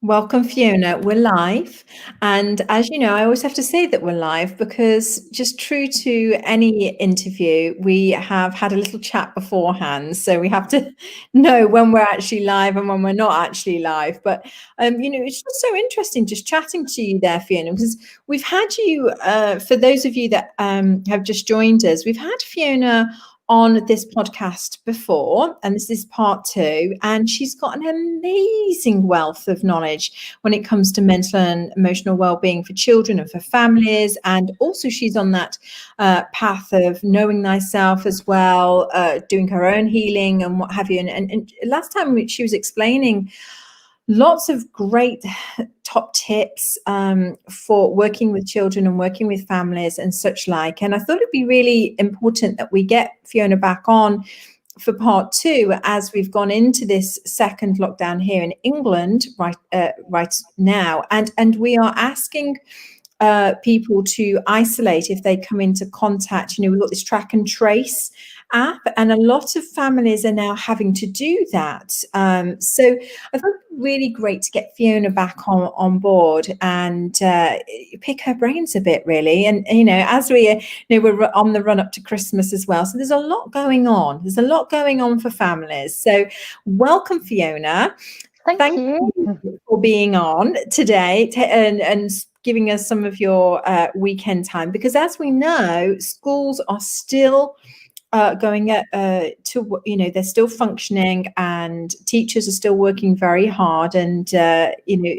Welcome, Fiona. We're live. And as you know, I always have to say that we're live because just true to any interview, we have had a little chat beforehand. So we have to know when we're actually live and when we're not actually live. But, it's just so interesting just chatting to you there, Fiona, because we've had you, for those of you that have just joined us, we've had Fiona on this podcast before, and this is part 2, and she's got an amazing wealth of knowledge when it comes to mental and emotional well-being for children and for families, and also she's on that path of knowing thyself as well, doing her own healing and what have you, and last time she was explaining lots of great top tips for working with children and working with families and such like. And I thought it'd be really important that we get Fiona back on for part 2 as we've gone into this second lockdown here in England right now. And we are asking people to isolate if they come into contact. We've got this track and trace app, and a lot of families are now having to do that. So I thought it really great to get Fiona back on board and pick her brains a bit, really. And as we're on the run up to Christmas as well, so there's a lot going on. There's a lot going on for families. So welcome, Fiona. Thank you for being on today and giving us some of your weekend time, because as we know, schools are still going to they're still functioning and teachers are still working very hard, and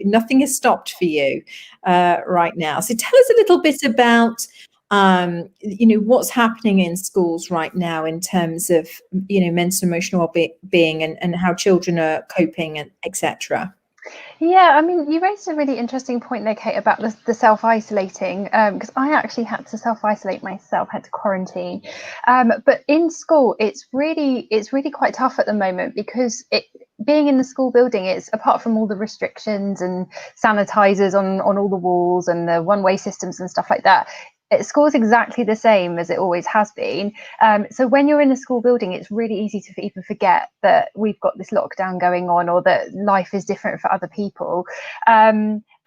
nothing has stopped for you right now. So tell us a little bit about what's happening in schools right now in terms of mental emotional well-being and how children are coping, and etc. Yeah, I mean, you raised a really interesting point there, Kate, about the self-isolating, because I actually had to self-isolate myself, had to quarantine. But in school, it's really quite tough at the moment, because being in the school building, it's apart from all the restrictions and sanitizers on all the walls and the one-way systems and stuff like that, school is exactly the same as it always has been. So when you're in the school building, it's really easy to even forget that we've got this lockdown going on, or that life is different for other people.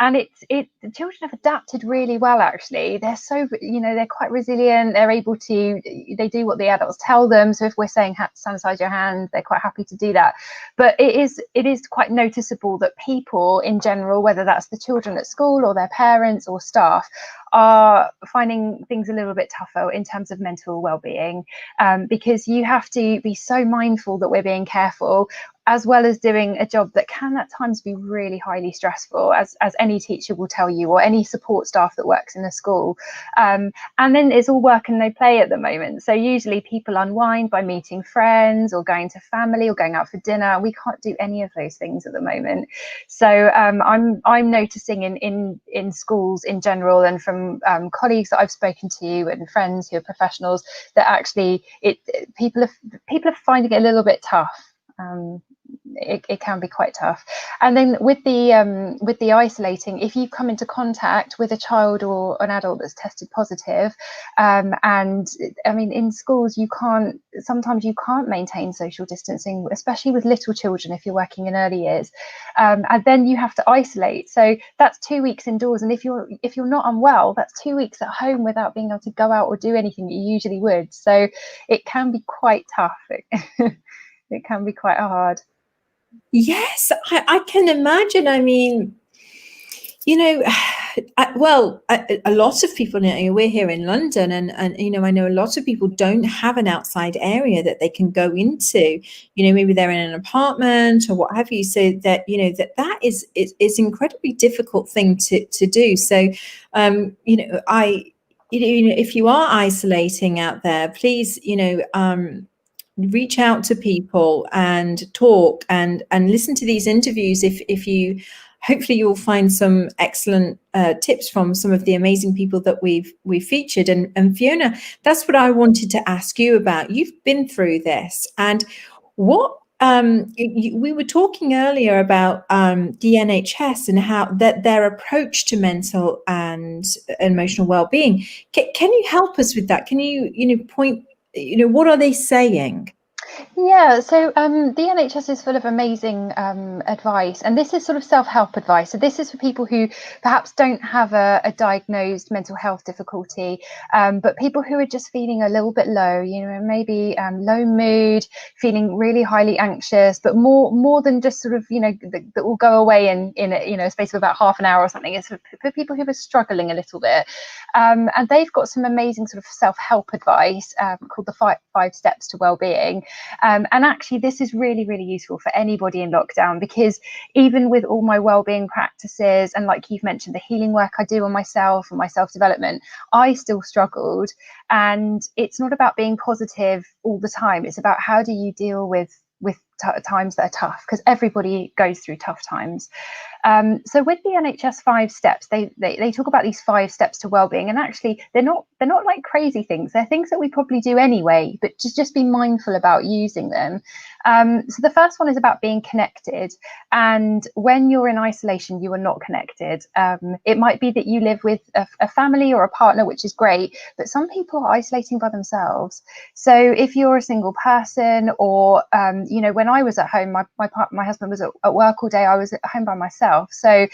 And the children have adapted really well, actually. They're so, they're quite resilient. They're able to, they do what the adults tell them. So if we're saying sanitize your hands, they're quite happy to do that. But it is quite noticeable that people in general, whether that's the children at school or their parents or staff, are finding things a little bit tougher in terms of mental well-being, because you have to be so mindful that we're being careful, as well as doing a job that can at times be really highly stressful, as any teacher will tell you, or any support staff that works in a school. And then it's all work and no play at the moment. So usually people unwind by meeting friends or going to family or going out for dinner. We can't do any of those things at the moment. So I'm noticing in schools in general, and from colleagues that I've spoken to and friends who are professionals, that actually people are finding it a little bit tough. It can be quite tough. And then with the isolating, if you come into contact with a child or an adult that's tested positive, and I mean, in schools sometimes you can't maintain social distancing, especially with little children if you're working in early years, and then you have to isolate. So that's 2 weeks indoors, and if you're not unwell, that's 2 weeks at home without being able to go out or do anything that you usually would. So it can be quite tough. It can be quite hard. Yes, I can imagine. I mean, a lot of people, we're here in London, and I know a lot of people don't have an outside area that they can go into. Maybe they're in an apartment or what have you. So that that is incredibly difficult thing to do. So if you are isolating out there, please reach out to people and talk and listen to these interviews. If you, hopefully you'll find some excellent tips from some of the amazing people that we've featured. And Fiona, that's what I wanted to ask you about. You've been through this, and what we were talking earlier about the NHS and how that their approach to mental and emotional well-being. Can you help us with that? Can you point? What are they saying? Yeah, so the NHS is full of amazing advice, and this is sort of self-help advice. So this is for people who perhaps don't have a diagnosed mental health difficulty, but people who are just feeling a little bit low, you know, maybe low mood, feeling really highly anxious, but more than just sort of, you know, that will go away in a, you know, a space of about half an hour or something. It's for people who are struggling a little bit. And they've got some amazing sort of self-help advice called the five steps to wellbeing. And actually, this is really, really useful for anybody in lockdown, because even with all my wellbeing practices and, like you've mentioned, the healing work I do on myself and my self-development, I still struggled. And it's not about being positive all the time. It's about how do you deal with times that are tough, because everybody goes through tough times. So with the NHS 5 steps, they talk about these 5 steps to wellbeing, and actually they're not like crazy things. They're things that we probably do anyway, but just be mindful about using them. So the first one is about being connected, and when you're in isolation, you are not connected. It might be that you live with a family or a partner, which is great, but some people are isolating by themselves. So if you're a single person, or you know, when I was at home, my husband was at work all day, I was at home by myself. So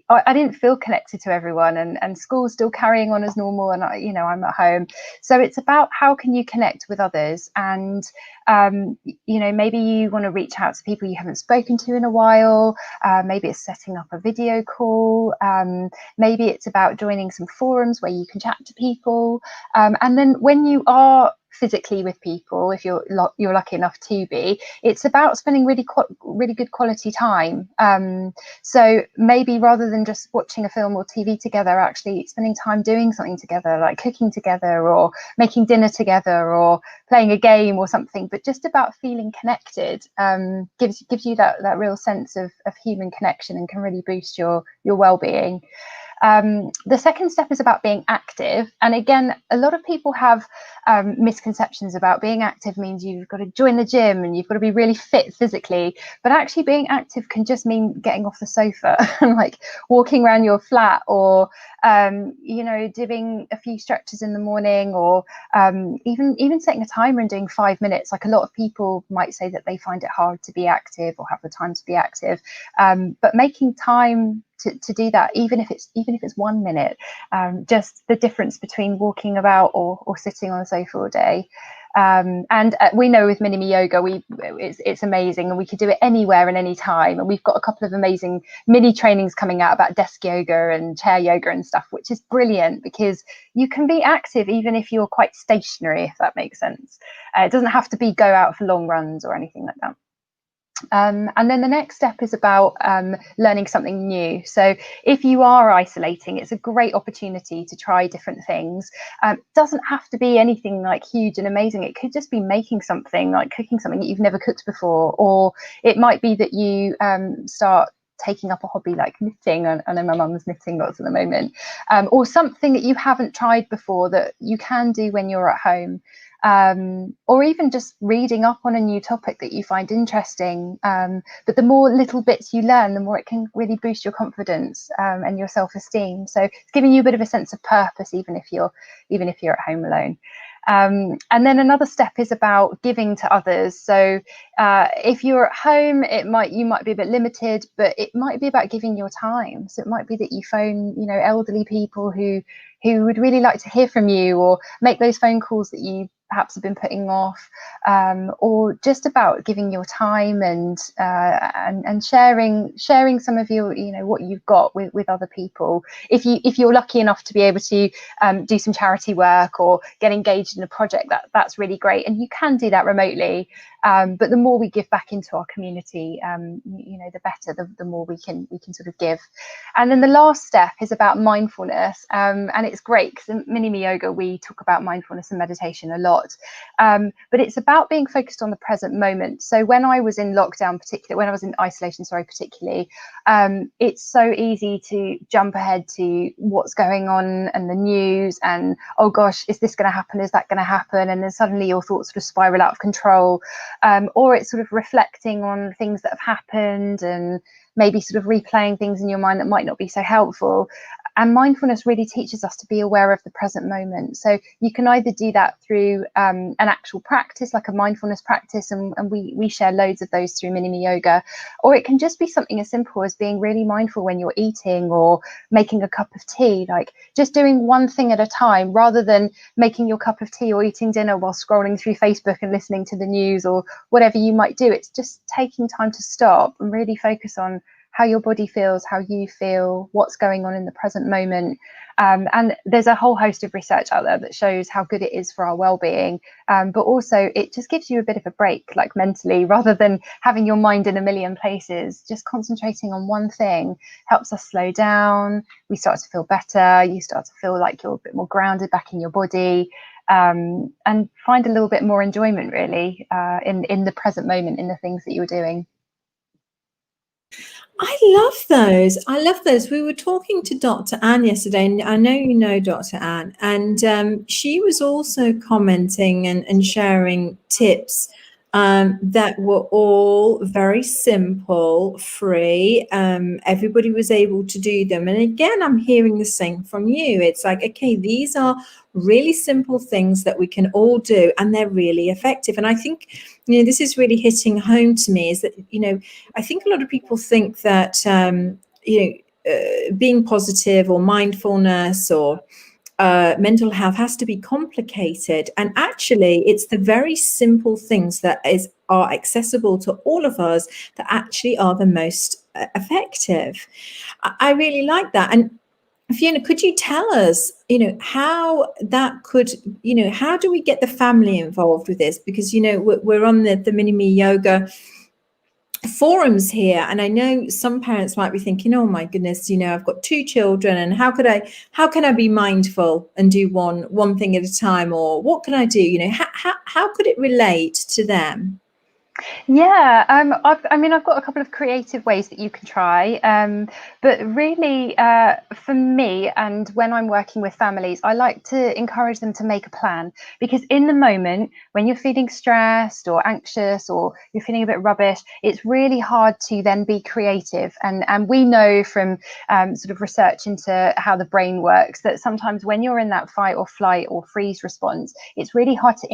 I didn't feel connected to everyone, and school's still carrying on as normal, and you know, I'm at home. So it's about how can you connect with others, and you know, maybe you want to reach out to people you haven't spoken to in a while. Maybe it's setting up a video call. Maybe it's about joining some forums where you can chat to people. And then when you are physically with people, if you're lucky enough to be, it's about spending really good quality time. So maybe rather than just watching a film or TV together, actually spending time doing something together, like cooking together or making dinner together or playing a game or something, but just about feeling connected, gives you that real sense of human connection, and can really boost your well-being. The second step is about being active. And again, a lot of people have misconceptions about being active means you've got to join the gym and you've got to be really fit physically. But actually being active can just mean getting off the sofa and like walking around your flat, or you know, doing a few stretches in the morning, or even setting a timer and doing 5 minutes. Like, a lot of people might say that they find it hard to be active or have the time to be active, but making time to do that, even if it's 1 minute, just the difference between walking about or sitting on the sofa all day. And we know with Mini Me Yoga, it's amazing, and we could do it anywhere and any time. And we've got a couple of amazing mini trainings coming out about desk yoga and chair yoga and stuff, which is brilliant, because you can be active even if you're quite stationary, if that makes sense. It doesn't have to be go out for long runs or anything like that. And then the next step is about learning something new. So if you are isolating, it's a great opportunity to try different things. It doesn't have to be anything like huge and amazing. It could just be making something, like cooking something that you've never cooked before, or it might be that you start taking up a hobby like knitting. I know my mum's knitting lots at the moment, or something that you haven't tried before that you can do when you're at home. Or even just reading up on a new topic that you find interesting. But the more little bits you learn, the more it can really boost your confidence and your self-esteem. So it's giving you a bit of a sense of purpose, even if you're at home alone. And then another step is about giving to others. So if you're at home, you might be a bit limited, but it might be about giving your time. So it might be that you phone, you know, elderly people who would really like to hear from you, or make those phone calls that you perhaps have been putting off, or just about giving your time and sharing some of your, you know, what you've got with other people. If you're lucky enough to be able to do some charity work or get engaged in a project, that's really great, and you can do that remotely. But the more we give back into our community, you know, the better, the more we can sort of give. And then the last step is about mindfulness, and it's great because in Mini Me Yoga we talk about mindfulness and meditation a lot, but it's about being focused on the present moment. So when I was in lockdown, when I was in isolation, particularly, it's so easy to jump ahead to what's going on and the news, and oh gosh, is this going to happen? Is that going to happen? And then suddenly your thoughts sort of spiral out of control. Or it's sort of reflecting on things that have happened and maybe sort of replaying things in your mind that might not be so helpful. And mindfulness really teaches us to be aware of the present moment. So you can either do that through an actual practice, like a mindfulness practice, and we share loads of those through Mini Me Yoga, or it can just be something as simple as being really mindful when you're eating or making a cup of tea, like just doing one thing at a time, rather than making your cup of tea or eating dinner while scrolling through Facebook and listening to the news or whatever you might do. It's just taking time to stop and really focus on how your body feels, how you feel, what's going on in the present moment. And there's a whole host of research out there that shows how good it is for our well-being, but also it just gives you a bit of a break, like mentally, rather than having your mind in a million places. Just concentrating on one thing helps us slow down. We start to feel better. You start to feel like you're a bit more grounded back in your body, and find a little bit more enjoyment, really, in the present moment, in the things that you're doing. I love those. I love those. We were talking to Dr. Anne yesterday, and I know you know Dr. Anne, and she was also commenting and sharing tips that were all very simple, free. Everybody was able to do them. And again, I'm hearing the same from you. It's like, okay, these are really simple things that we can all do, and they're really effective. And I think, this is really hitting home to me, is that, I think a lot of people think that, being positive or mindfulness or mental health has to be complicated. And actually, it's the very simple things that are accessible to all of us that actually are the most effective. I really like that. And Fiona, could you tell us, how that could, how do we get the family involved with this? Because, we're on the Mini Me Yoga forums here, and I know some parents might be thinking, oh my goodness, I've got 2 children, and how can I be mindful and do one thing at a time, or what can I do? How could it relate to them? Yeah, I've got a couple of creative ways that you can try, but really, for me, and when I'm working with families, I like to encourage them to make a plan, because in the moment when you're feeling stressed or anxious or you're feeling a bit rubbish, it's really hard to then be creative. And we know from sort of research into how the brain works that sometimes when you're in that fight or flight or freeze response, it's really hard to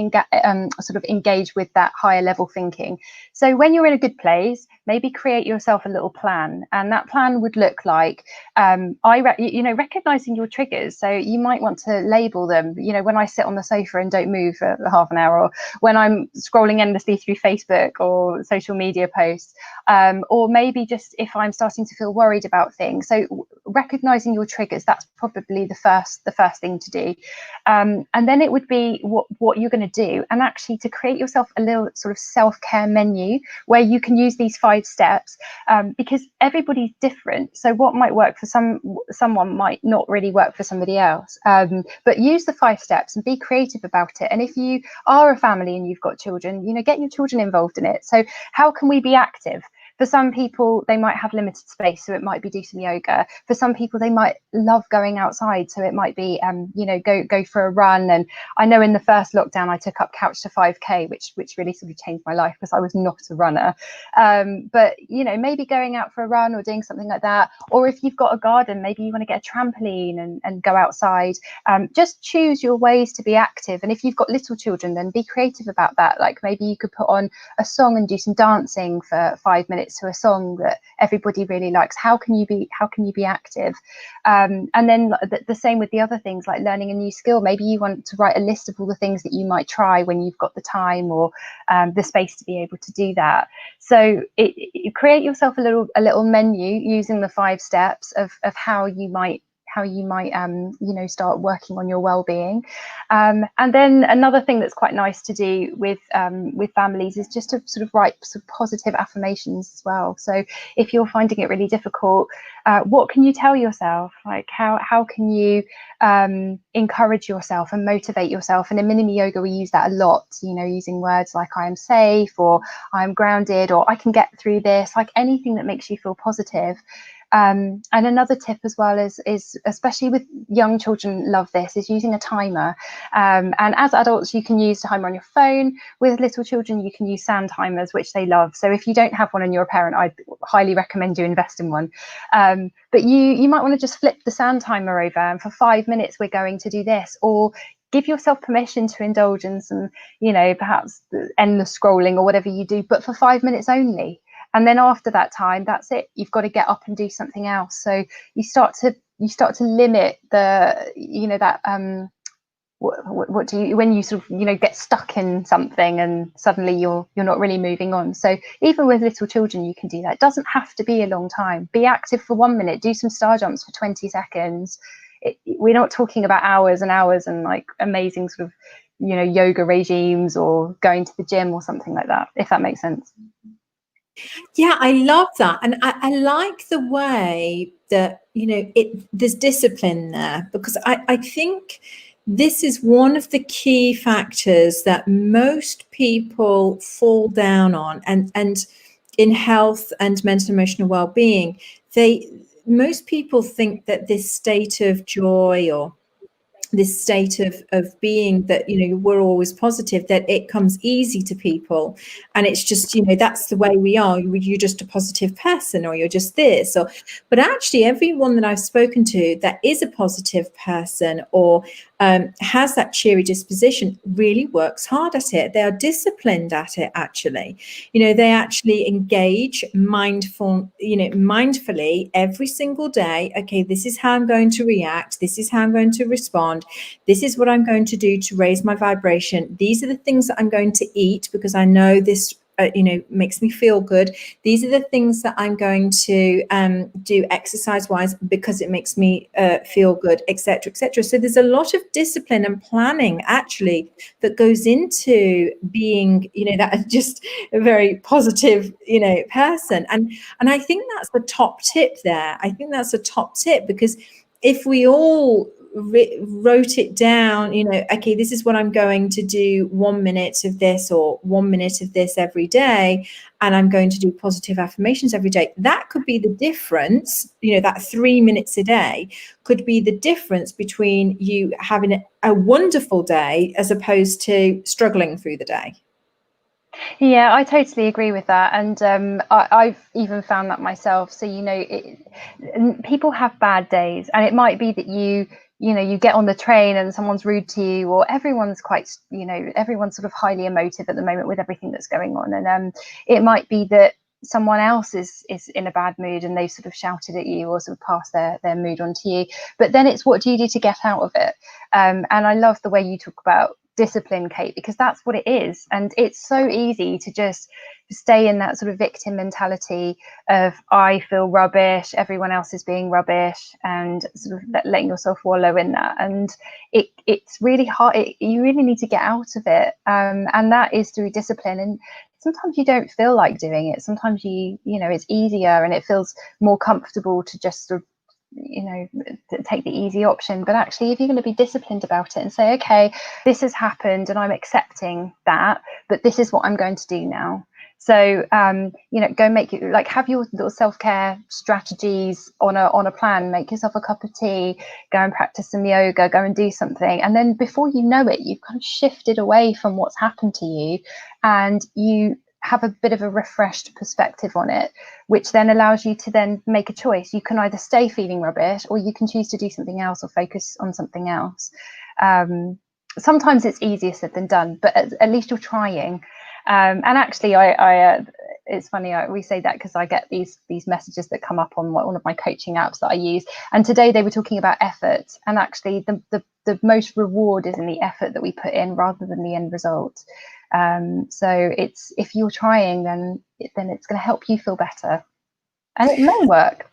sort of engage with that higher level thinking. So when you're in a good place, maybe create yourself a little plan, and that plan would look like recognizing your triggers. So you might want to label them. When I sit on the sofa and don't move for half an hour, or when I'm scrolling endlessly through Facebook or social media posts, or maybe just if I'm starting to feel worried about things. So recognizing your triggers, that's probably the first thing to do, and then it would be what you're going to do, and actually to create yourself a little sort of self-care menu where you can use these 5 steps, because everybody's different. So what might work for someone might not really work for somebody else, but use the 5 steps and be creative about it. And if you are a family and you've got children, get your children involved in it. So how can we be active? For some people, they might have limited space, so it might be do some yoga. For some people, they might love going outside, so it might be, go for a run. And I know in the first lockdown, I took up Couch to 5K, which really sort of changed my life, because I was not a runner. But maybe going out for a run or doing something like that. Or if you've got a garden, maybe you want to get a trampoline and go outside. Just choose your ways to be active. And if you've got little children, then be creative about that. Like maybe you could put on a song and do some dancing for 5 minutes to a song that everybody really likes. How can you be active? And then the same with the other things, like learning a new skill. Maybe you want to write a list of all the things that you might try when you've got the time or the space to be able to do that. So create yourself a little menu using the 5 steps of how you might start working on your well-being. And then another thing that's quite nice to do with families is just to sort of write sort of positive affirmations as well. So if you're finding it really difficult, what can you tell yourself? Like how can you encourage yourself and motivate yourself? And in Mini Me Yoga, we use that a lot, using words like I am safe, or I'm grounded, or I can get through this, like anything that makes you feel positive. And another tip as well is especially with young children, love this, is using a timer. And as adults, you can use a timer on your phone. With little children, you can use sand timers, which they love. So if you don't have one and you're a parent, I'd highly recommend you invest in one. But you might want to just flip the sand timer over, and for 5 minutes we're going to do this, or give yourself permission to indulge in some, perhaps endless scrolling or whatever you do, but for 5 minutes only. And then after that time, that's it. You've got to get up and do something else. So you start to limit the, what do you, when you sort of, get stuck in something and suddenly you're not really moving on. So even with little children, you can do that. It doesn't have to be a long time. Be active for 1 minute, do some star jumps for 20 seconds. We're not talking about hours and hours and like amazing sort of, yoga regimes or going to the gym or something like that, if that makes sense. Yeah, I love that. And I like the way that, there's discipline there, because I think this is one of the key factors that most people fall down on, and in health and mental emotional well-being, most people think that this state of joy or this state of being that, we're always positive, that it comes easy to people, and it's just, that's the way we are. You're just a positive person, or you're just this, but actually everyone that I've spoken to that is a positive person or has that cheery disposition really works hard at it. They are disciplined at it. Actually, they actually engage mindfully every single day. Okay, this is how I'm going to react. This is how I'm going to respond. This is what I'm going to do to raise my vibration. These are the things that I'm going to eat because I know this makes me feel good. These are the things that I'm going to do exercise wise because it makes me feel good, etc., etc. So there's a lot of discipline and planning actually that goes into being, that just a very positive, person. And I think that's the top tip there. I think that's a top tip, because if we all wrote it down, okay, this is what I'm going to do, 1 minute of this or 1 minute of this every day, and I'm going to do positive affirmations every day. That could be the difference, that 3 minutes a day could be the difference between you having a wonderful day as opposed to struggling through the day. Yeah, I totally agree with that. And I've even found that myself. So, people have bad days, and it might be that you get on the train and someone's rude to you, or everyone's quite, everyone's sort of highly emotive at the moment with everything that's going on. And it might be that someone else is in a bad mood and they've sort of shouted at you or sort of passed their mood on to you. But then it's, what do you do to get out of it? And I love the way you talk about discipline, Kate, because that's what it is. And it's so easy to just stay in that sort of victim mentality of, I feel rubbish, everyone else is being rubbish, and sort of letting yourself wallow in that. And it's really hard. You really need to get out of it, and that is through discipline. And sometimes you don't feel like doing it. Sometimes it's easier and it feels more comfortable to just sort of take the easy option. But actually, if you're going to be disciplined about it and say, okay, this has happened and I'm accepting that, but this is what I'm going to do now. So go make it, like, have your little self-care strategies on a plan. Make yourself a cup of tea, go and practice some yoga, go and do something, and then before you know it, you've kind of shifted away from what's happened to you, and you have a bit of a refreshed perspective on it, which then allows you to then make a choice. You can either stay feeling rubbish, or you can choose to do something else or focus on something else. Sometimes it's easier said than done, but at least you're trying. And actually, it's funny, we say that because I get these messages that come up on one of my coaching apps that I use. And today they were talking about effort, and actually the most reward is in the effort that we put in rather than the end result. So it's, if you're trying, then it's going to help you feel better, and it may work,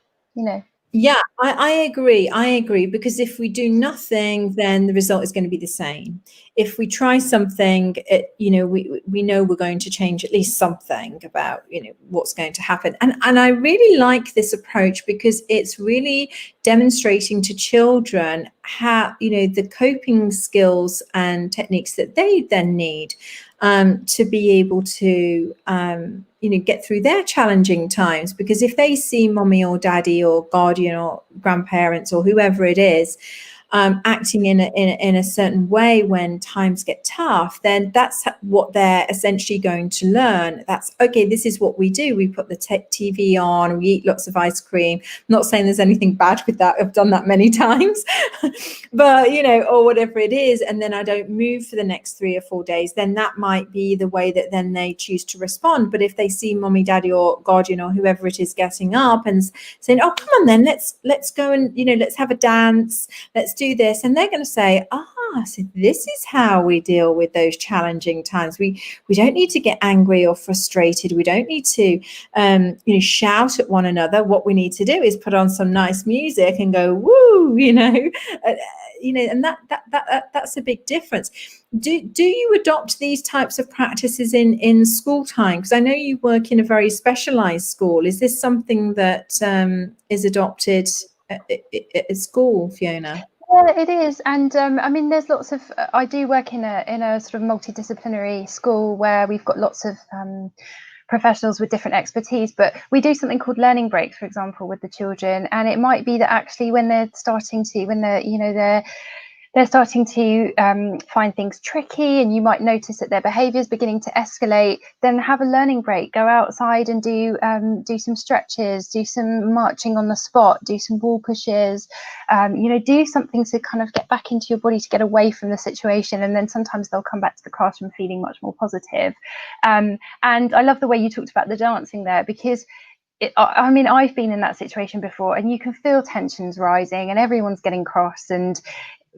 Yeah, I agree, because if we do nothing, then the result is going to be the same. If we try something, we know we're going to change at least something about, what's going to happen. And I really like this approach, because it's really demonstrating to children how, the coping skills and techniques that they then need. to be able to get through their challenging times. Because if they see mommy or daddy or guardian or grandparents or whoever it is acting in a certain way when times get tough, then that's what they're essentially going to learn. That's okay, this is what we do. We put the TV on, we eat lots of ice cream. I'm not saying there's anything bad with that. I've done that many times. But, or whatever it is, and then I don't move for the next 3 or 4 days, then that might be the way that then they choose to respond. But if they see mommy, daddy or guardian or whoever it is getting up and saying, oh, come on then, let's go and, let's have a dance, let's do this, and they're going to say, so this is how we deal with those challenging times. We don't need to get angry or frustrated. We don't need to shout at one another. What we need to do is put on some nice music and go woo, and that's a big difference. Do you adopt these types of practices in school time? Because I know you work in a very specialized school. Is this something that is adopted at school, Fiona? Yeah, it is, and I mean, there's lots of. I do work in a sort of multidisciplinary school where we've got lots of professionals with different expertise, but we do something called learning breaks, for example, with the children, and it might be that actually when they're starting to find things tricky, and you might notice that their behaviour is beginning to escalate, then have a learning break, go outside and do some stretches, do some marching on the spot, do some wall pushes, do something to kind of get back into your body, to get away from the situation, and then sometimes they'll come back to the classroom feeling much more positive. And I love the way you talked about the dancing there, because I've been in that situation before, and you can feel tensions rising and everyone's getting cross, and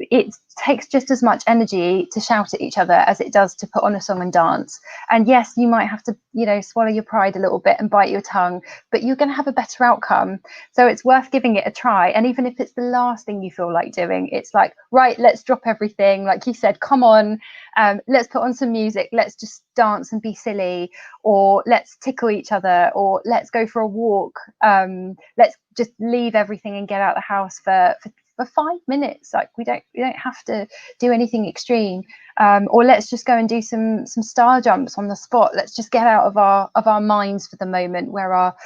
it takes just as much energy to shout at each other as it does to put on a song and dance. And yes, you might have to, swallow your pride a little bit and bite your tongue, but you're going to have a better outcome. So it's worth giving it a try. And even if it's the last thing you feel like doing, it's like, right, let's drop everything. Like you said, come on, let's put on some music. Let's just dance and be silly, or let's tickle each other, or let's go for a walk. Let's just leave everything and get out of the house for 5 minutes. Like we don't have to do anything extreme, or let's just go and do some star jumps on the spot. Let's just get out of our minds for the moment, where our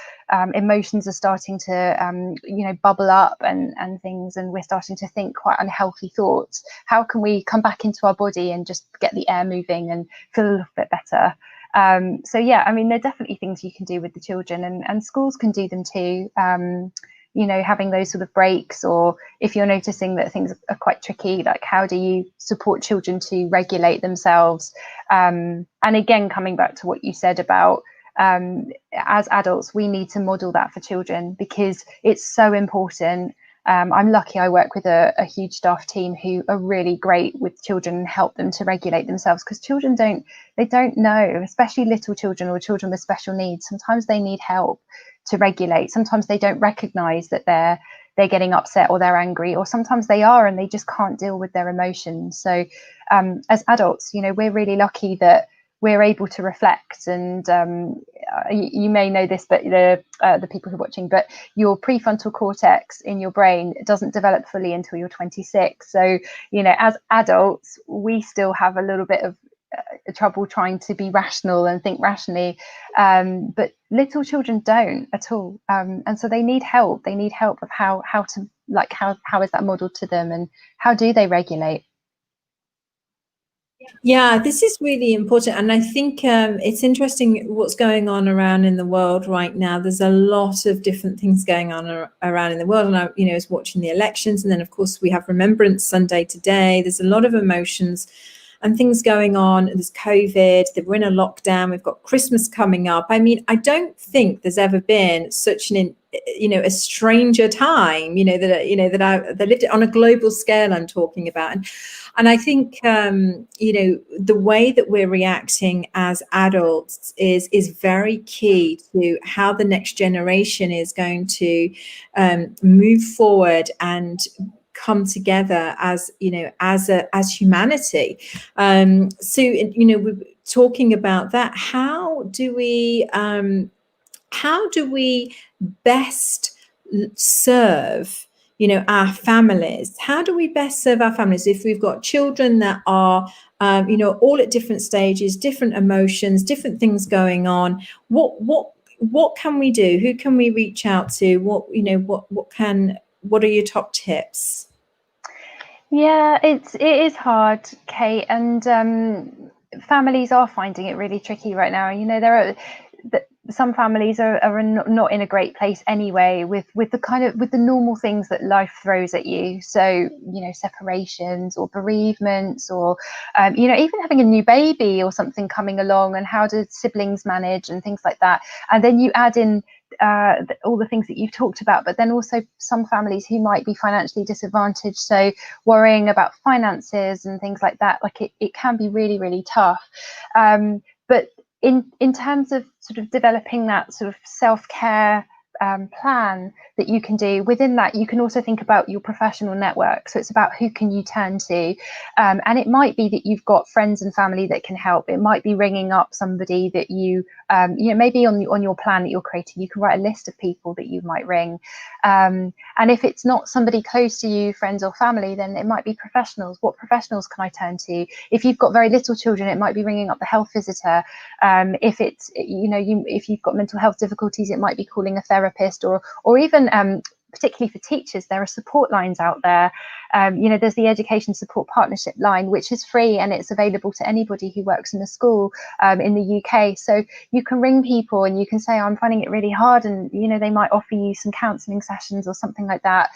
emotions are starting to bubble up and things, and we're starting to think quite unhealthy thoughts. How can we come back into our body and just get the air moving and feel a little bit better? So yeah, I mean, there are definitely things you can do with the children, and schools can do them too. Having those sort of breaks, or if you're noticing that things are quite tricky, like how do you support children to regulate themselves? And again, coming back to what you said about as adults, we need to model that for children, because it's so important. I'm lucky I work with a huge staff team who are really great with children and help them to regulate themselves, because children don't know, especially little children or children with special needs. Sometimes they need help to regulate. Sometimes they don't recognize that they're getting upset or they're angry, or sometimes they are and they just can't deal with their emotions. So as adults, we're really lucky that we're able to reflect, and you may know this, but the people who are watching, but your prefrontal cortex in your brain doesn't develop fully until you're 26. So as adults, we still have a little bit of trouble trying to be rational and think rationally, but little children don't at all, and so they need help. They need help of how to, like, how is that modeled to them, and how do they regulate? Yeah, this is really important. And I think it's interesting what's going on around in the world right now. There's a lot of different things going on around in the world. And I was watching the elections. And then, of course, we have Remembrance Sunday today. There's a lot of emotions and things going on. There's COVID, we're in a lockdown. We've got Christmas coming up. I mean, I don't think there's ever been such a stranger time, that lived it on a global scale. I'm talking about. And I think, the way that we're reacting as adults is very key to how the next generation is going to move forward and come together as humanity. So we're talking about that. How do we best serve you know, our families. How do we best serve our families if we've got children that are, you know, all at different stages, different emotions, different things going on? What can we do? Who can we reach out to? What are your top tips? Yeah, it is hard, Kate, and families are finding it really tricky right now. You know, there are some families are not in a great place anyway with the normal things that life throws at you. So, you know, separations or bereavements, or you know, even having a new baby or something coming along, and how do siblings manage and things like that. And then you add in all the things that you've talked about, but then also some families who might be financially disadvantaged, so worrying about finances and things like that, like it can be really, really tough. But in terms of sort of developing that sort of self-care plan that you can do, within that you can also think about your professional network. So it's about who can you turn to, and it might be that you've got friends and family that can help. It might be ringing up somebody that you know, maybe on your plan that you're creating, you can write a list of people that you might ring, and if it's not somebody close to you, friends or family, then it might be professionals. What professionals can I turn to? If you've got very little children, it might be ringing up the health visitor. If it's, you know, if you've got mental health difficulties, it might be calling a therapist, or even particularly for teachers, there are support lines out there. You know, there's the Education Support Partnership line, which is free and it's available to anybody who works in a school in the UK. So you can ring people and you can say, I'm finding it really hard, and you know, they might offer you some counselling sessions or something like that.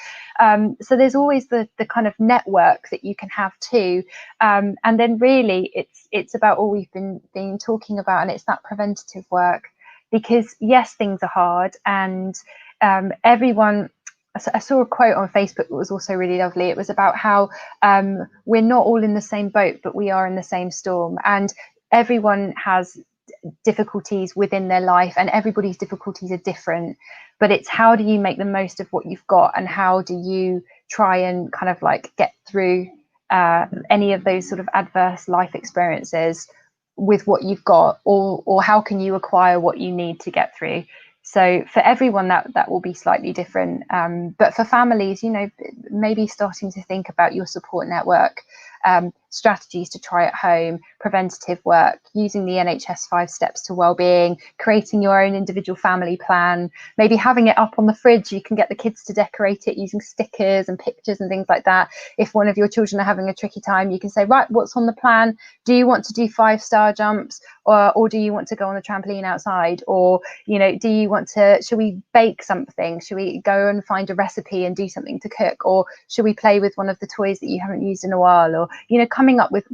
So there's always the kind of network that you can have too. And then really it's about all we've been talking about, and it's that preventative work. Because yes, things are hard, and everyone, I saw a quote on Facebook that was also really lovely. It was about how we're not all in the same boat, but we are in the same storm, and everyone has difficulties within their life, and everybody's difficulties are different. But it's how do you make the most of what you've got, and how do you try and kind of like get through any of those sort of adverse life experiences with what you've got, or how can you acquire what you need to get through. So for everyone that will be slightly different, but for families, you know, maybe starting to think about your support network, strategies to try at home, preventative work, using the NHS 5 steps to wellbeing, creating your own individual family plan, maybe having it up on the fridge. You can get the kids to decorate it using stickers and pictures and things like that. If one of your children are having a tricky time, you can say, right, what's on the plan? Do you want to do 5-star jumps, or do you want to go on the trampoline outside? Or, you know, do you want to, should we bake something? Should we go and find a recipe and do something to cook? Or should we play with one of the toys that you haven't used in a while? Or, you know, coming up with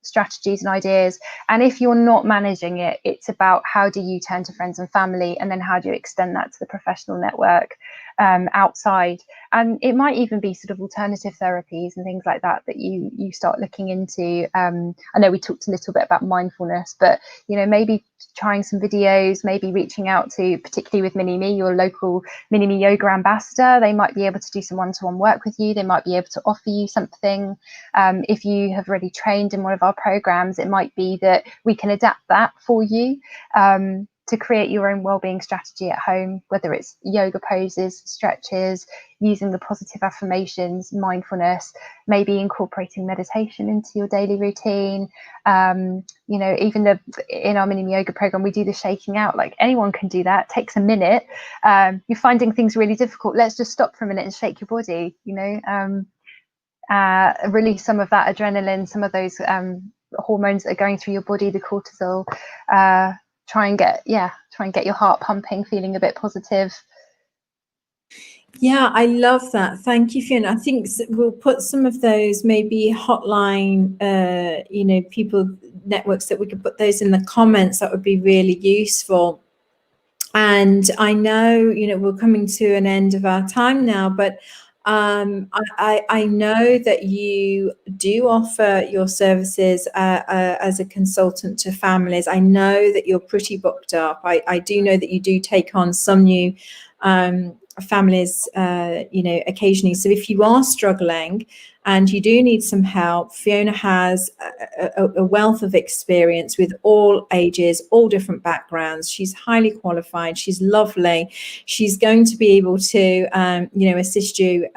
strategies and ideas. And if you're not managing it, it's about how do you turn to friends and family, and then how do you extend that to the professional network outside. And it might even be sort of alternative therapies and things like that you start looking into. I know we talked a little bit about mindfulness, but you know, maybe trying some videos, maybe reaching out to, particularly with Mini-Me, your local Mini-Me yoga ambassador. They might be able to do some one-to-one work with you. They might be able to offer you something. If you have already trained in one of our programs, it might be that we can adapt that for you to create your own wellbeing strategy at home, whether it's yoga poses, stretches, using the positive affirmations, mindfulness, maybe incorporating meditation into your daily routine. You know, even in our mini yoga program, we do the shaking out. Like, anyone can do that. It takes a minute. You're finding things really difficult. Let's just stop for a minute and shake your body, you know, release some of that adrenaline, some of those hormones that are going through your body, the cortisol. Try and get your heart pumping, feeling a bit positive. Yeah, I love that. Thank you, Fiona. I think we'll put some of those maybe hotline, you know, people networks, that we could put those in the comments. That would be really useful. And I know, you know, we're coming to an end of our time now, but I know that you do offer your services as a consultant to families. I know that you're pretty booked up. I do know that you do take on some new families, occasionally. So if you are struggling and you do need some help, Fiona has a wealth of experience with all ages, all different backgrounds. She's highly qualified. She's lovely. She's going to be able to, assist you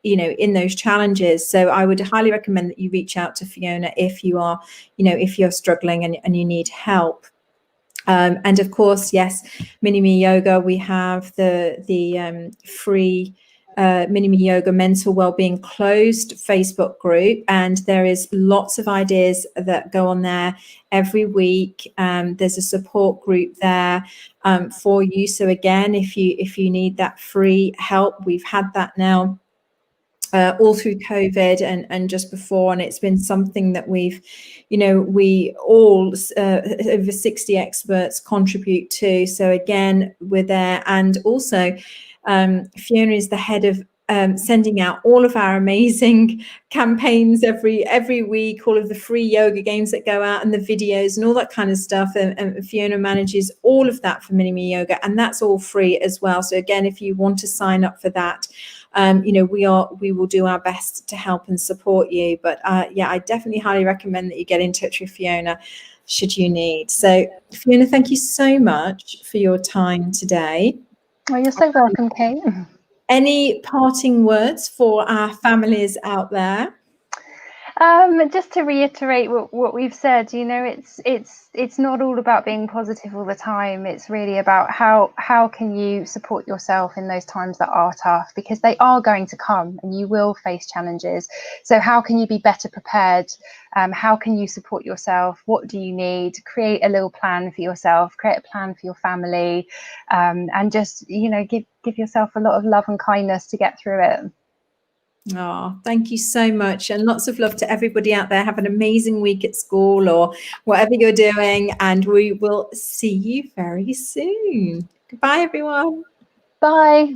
in those challenges. So I would highly recommend that you reach out to Fiona if you are, if you're struggling and you need help. And of course, yes, Mini Me Yoga. We have the free Mini Me Yoga Mental Wellbeing closed Facebook group, and there is lots of ideas that go on there every week. There's a support group there for you. So again, if you need that free help, we've had that now all through COVID and just before, and it's been something that we all over 60 experts contribute to. So again, we're there, and also Fiona is the head of sending out all of our amazing campaigns every week, all of the free yoga games that go out and the videos and all that kind of stuff. And Fiona manages all of that for Mini Me Yoga, and that's all free as well. So again, if you want to sign up for that, we will do our best to help and support you. But I definitely highly recommend that you get in touch with Fiona should you need. So Fiona, thank you so much for your time today. Oh, you're so welcome, Kate. Any parting words for our families out there? Just to reiterate what we've said, it's not all about being positive all the time. It's really about how can you support yourself in those times that are tough, because they are going to come and you will face challenges. So how can you be better prepared? How can you support yourself? What do you need? Create a little plan for yourself, create a plan for your family, and just, give yourself a lot of love and kindness to get through it. Oh, thank you so much, and lots of love to everybody out there. Have an amazing week at school or whatever you're doing, and we will see you very soon. Goodbye, everyone. Bye.